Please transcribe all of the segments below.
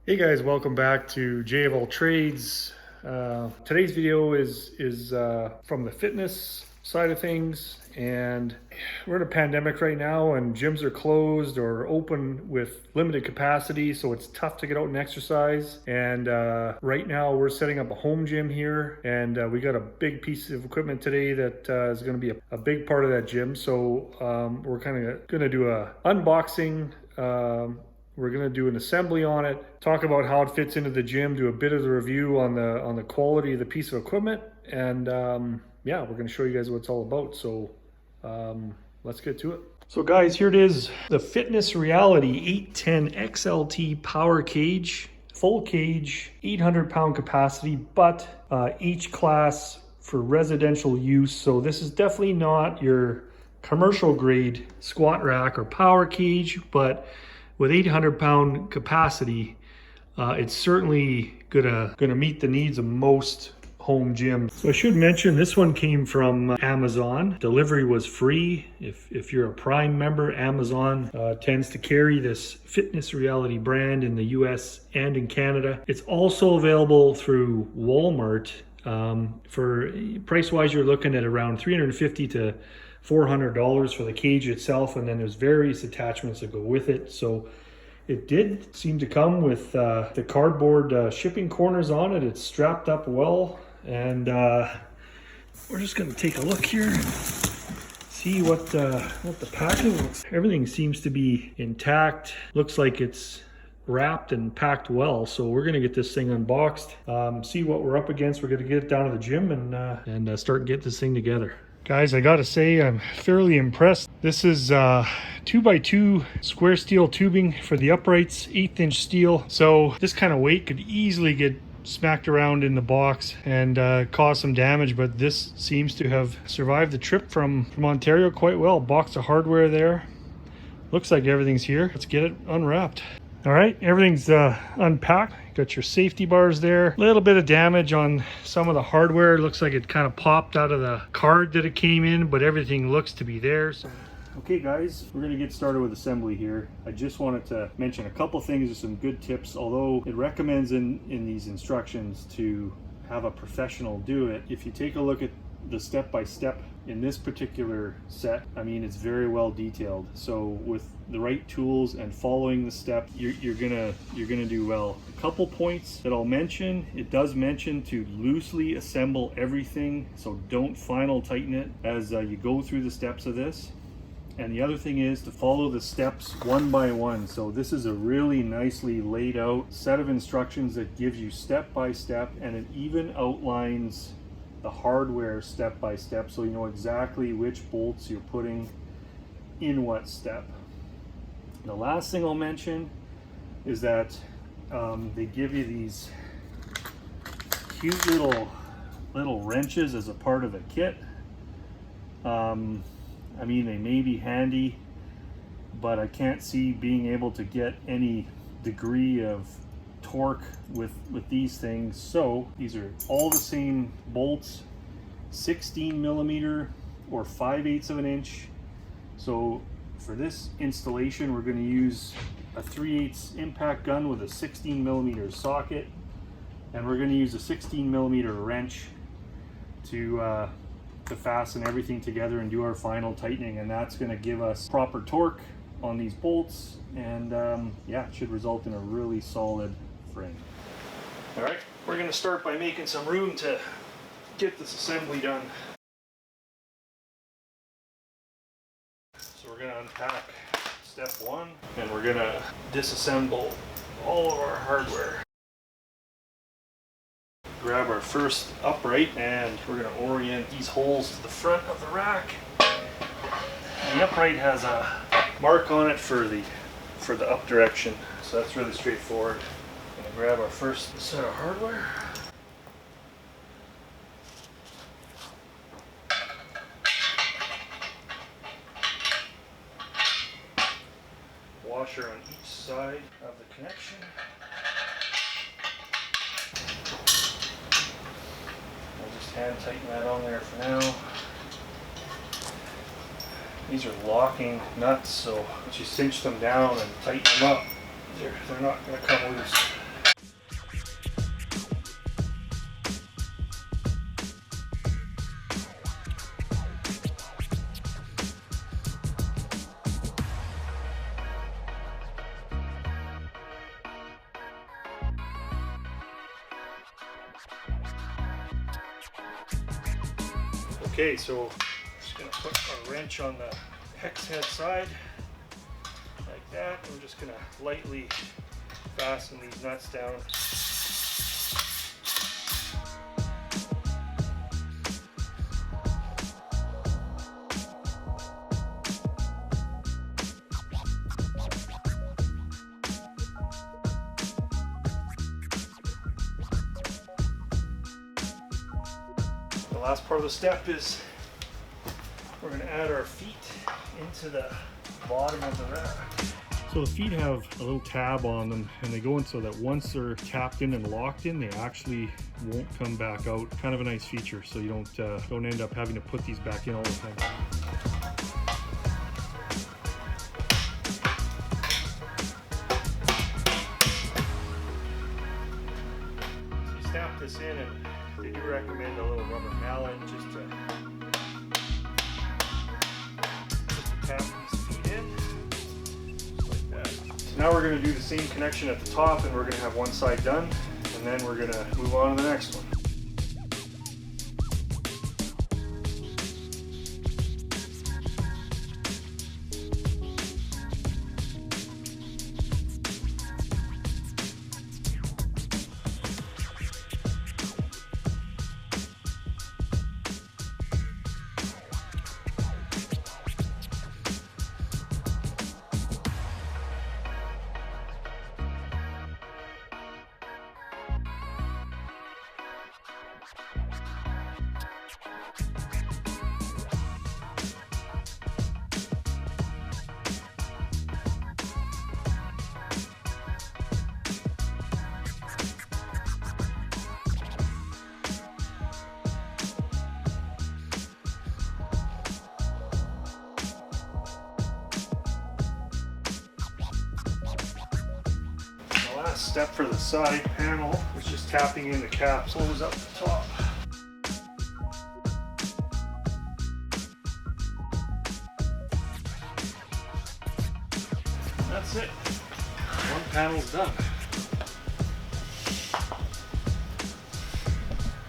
Hey guys, welcome back to J of All Trades. Today's video is from the fitness side of things, and we're in a pandemic right now, and gyms are closed or open with limited capacity, so it's tough to get out and exercise. And right now, we're setting up a home gym here, and we got a big piece of equipment today that is going to be a big part of that gym. So we're kind of going to do a unboxing. We're going to do an assembly on it, talk about how it fits into the gym, do a bit of the review on the quality of the piece of equipment, and yeah, we're going to show you guys what it's all about. So let's get to it. So guys, here it is, the Fitness Reality 810 XLT Power Cage, full cage, 800-pound capacity, but each class for residential use. So this is definitely not your commercial grade squat rack or power cage, but with 800-pound capacity, it's certainly gonna meet the needs of most home gyms. So I should mention this one came from Amazon. Delivery was free. If you're a Prime member, Amazon tends to carry this Fitness Reality brand in the US and in Canada. It's also available through Walmart. For price-wise, you're looking at around $350 to $400 for the cage itself, and then there's various attachments that go with it. So it did seem to come with the cardboard shipping corners on it. It's strapped up well, and we're just going to take a look here and see what the packaging looks. Everything seems to be intact. Looks like it's wrapped and packed well, so we're going to get this thing unboxed, see what we're up against. We're going to get it down to the gym and start getting this thing together. Guys, I gotta say, I'm fairly impressed. This is 2x2 square steel tubing for the uprights, 1/8-inch steel. So this kind of weight could easily get smacked around in the box and cause some damage, but this seems to have survived the trip from Ontario quite well. Box of hardware there. Looks like everything's here. Let's get it unwrapped. All right, everything's unpacked. Got your safety bars there. A little bit of damage on some of the hardware. Looks like it kind of popped out of the card that it came in, but everything looks to be there. So. Okay guys, we're gonna get started with assembly here. I just wanted to mention a couple things with some good tips, although it recommends in these instructions to have a professional do it. If you take a look at the step-by-step in this particular set, I mean, it's very well detailed. So with the right tools and following the steps, you're gonna do well. A couple points that I'll mention: it does mention to loosely assemble everything, so don't final tighten it as you go through the steps of this. And the other thing is to follow the steps one by one. So this is a really nicely laid out set of instructions that gives you step by step, and it even outlines the hardware step by step, so you know exactly which bolts you're putting in what step. The last thing I'll mention is that they give you these cute little wrenches as a part of the kit. I mean, they may be handy, but I can't see being able to get any degree of torque with these things. So these are all the same bolts, 16 millimeter or 5/8 of an inch. So for this installation, we're going to use a 3/8 impact gun with a 16 millimeter socket, and we're going to use a 16 millimeter wrench to fasten everything together and do our final tightening, and that's going to give us proper torque on these bolts, and yeah, it should result in a really solid frame. All right, we're going to start by making some room to get this assembly done. So we're going to unpack step one, and we're going to disassemble all of our hardware. Grab our first upright, and we're going to orient these holes to the front of the rack. And the upright has a mark on it for the up direction, so that's really straightforward. Going to grab our first set of hardware. Washer on each side of the connection. I'll just hand tighten that on there for now. These are locking nuts, so once you cinch them down and tighten them up, they're not going to come loose. Okay, so just gonna put our wrench on the hex head side like that. We're just gonna lightly fasten these nuts down. The last part of the step is we're going to add our feet into the bottom of the rack. So the feet have a little tab on them, and they go in so that once they're tapped in and locked in, they actually won't come back out. Kind of a nice feature, so you don't end up having to put these back in all the time. So you snap this in, and they do recommend a little rubber mallet just to tap these feet in, just like that. So now we're going to do the same connection at the top, and we're going to have one side done, and then we're going to move on to the next one. Last step for the side panel is just tapping in the capsules up the top. And that's it. One panel's done.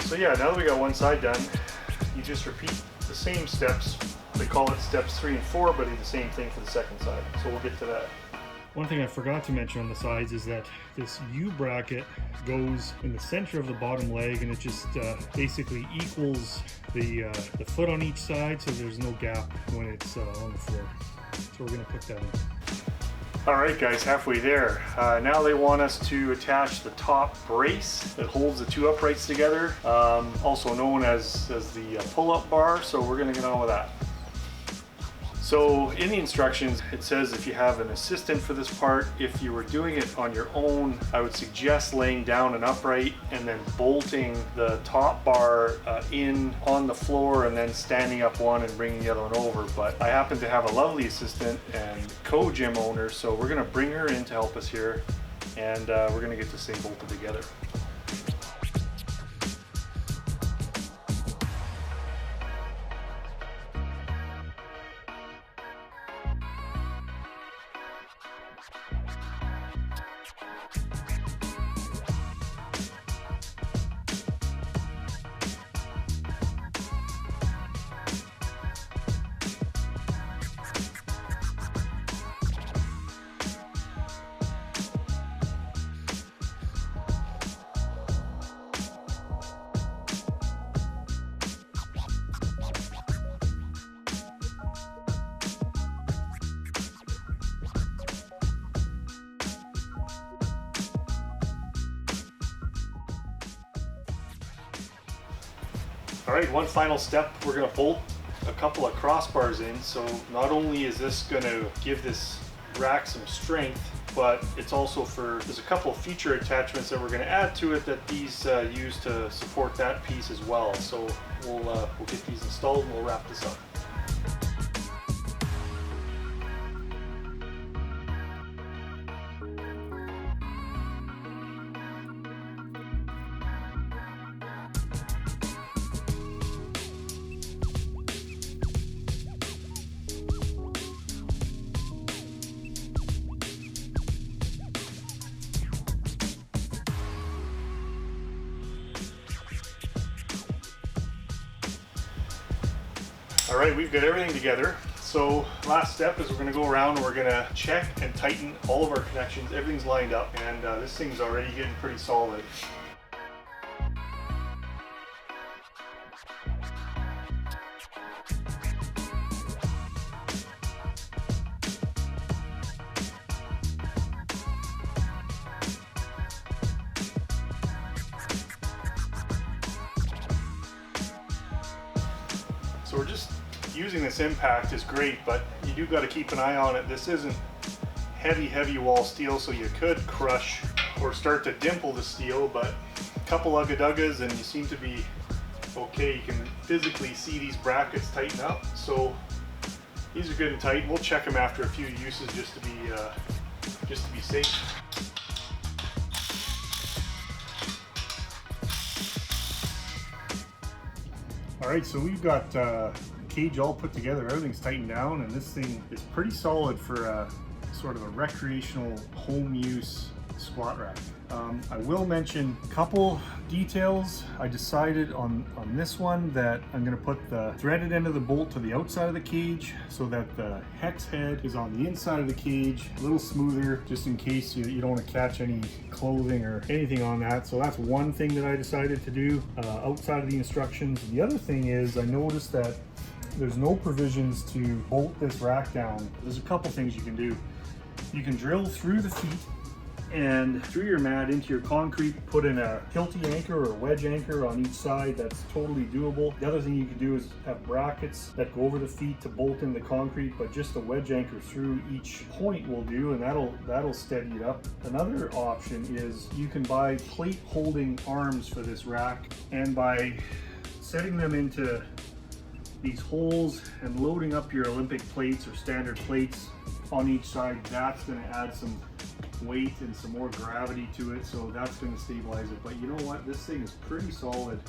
So yeah, now that we got one side done, you just repeat the same steps. They call it steps 3 and 4, but it's the same thing for the second side. So we'll get to that. One thing I forgot to mention on the sides is that this U-bracket goes in the center of the bottom leg, and it just basically equals the foot on each side, so there's no gap when it's on the floor. So we're going to put that in. Alright guys, halfway there. Now they want us to attach the top brace that holds the two uprights together, also known as the pull-up bar, so we're going to get on with that. So in the instructions, it says if you have an assistant for this part, if you were doing it on your own, I would suggest laying down an upright and then bolting the top bar in on the floor and then standing up one and bringing the other one over. But I happen to have a lovely assistant and co-gym owner, so we're gonna bring her in to help us here, and we're gonna get this thing bolted together. All right, one final step, we're gonna bolt a couple of crossbars in. So not only is this gonna give this rack some strength, but it's also there's a couple of feature attachments that we're gonna add to it that these use to support that piece as well. So we'll get these installed and we'll wrap this up. All right, we've got everything together. So last step is we're gonna go around and we're gonna check and tighten all of our connections. Everything's lined up, and this thing's already getting pretty solid. So we're just using this impact is great, but you do got to keep an eye on it. This isn't heavy wall steel, so you could crush or start to dimple the steel, but a couple ugga-duggas and you seem to be okay. You can physically see these brackets tighten up, so these are good and tight. We'll check them after a few uses just to be safe. All right, so we've got cage all put together. Everything's tightened down, and this thing is pretty solid for sort of a recreational home use squat rack. I will mention a couple details. I decided on this one that I'm going to put the threaded end of the bolt to the outside of the cage so that the hex head is on the inside of the cage, a little smoother, just in case you don't want to catch any clothing or anything on that. So that's one thing that I decided to do outside of the instructions. The other thing is I noticed that there's no provisions to bolt this rack down. There's a couple things you can do. You can drill through the feet and through your mat into your concrete, put in a hilty anchor or wedge anchor on each side. That's totally doable. The other thing you can do is have brackets that go over the feet to bolt in the concrete, but just a wedge anchor through each point will do, and that'll steady it up. Another option is you can buy plate holding arms for this rack, and by setting them into these holes and loading up your Olympic plates or standard plates on each side, that's going to add some weight and some more gravity to it, so that's going to stabilize it. But you know what, this thing is pretty solid.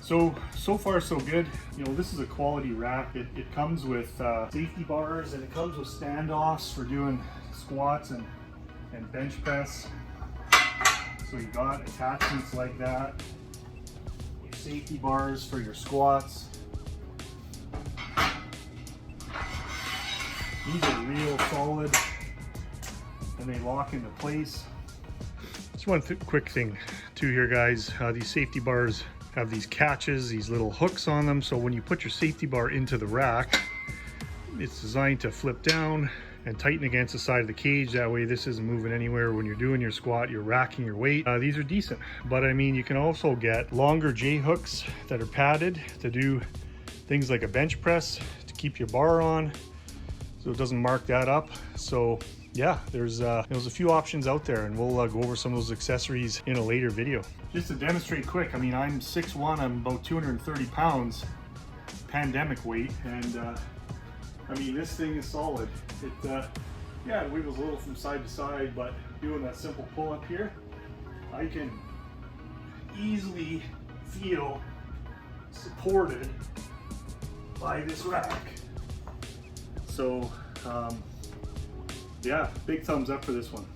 So far so good. You know, this is a quality rack. It comes with safety bars, and it comes with standoffs for doing squats and bench press. So you got attachments like that, your safety bars for your squats. These are real solid, and they lock into place. Just one quick thing too here, guys. These safety bars have these catches, these little hooks on them, so when you put your safety bar into the rack, it's designed to flip down and tighten against the side of the cage. That way this isn't moving anywhere. When you're doing your squat, you're racking your weight. These are decent, but I mean, you can also get longer J hooks that are padded to do things like a bench press to keep your bar on, so it doesn't mark that up. So yeah, there's a few options out there, and we'll go over some of those accessories in a later video. Just to demonstrate quick, I mean, I'm 6'1", I'm about 230 pounds, pandemic weight, and I mean, this thing is solid. Yeah, it wiggles a little from side to side, but doing that simple pull up here, I can easily feel supported by this rack. So yeah, big thumbs up for this one.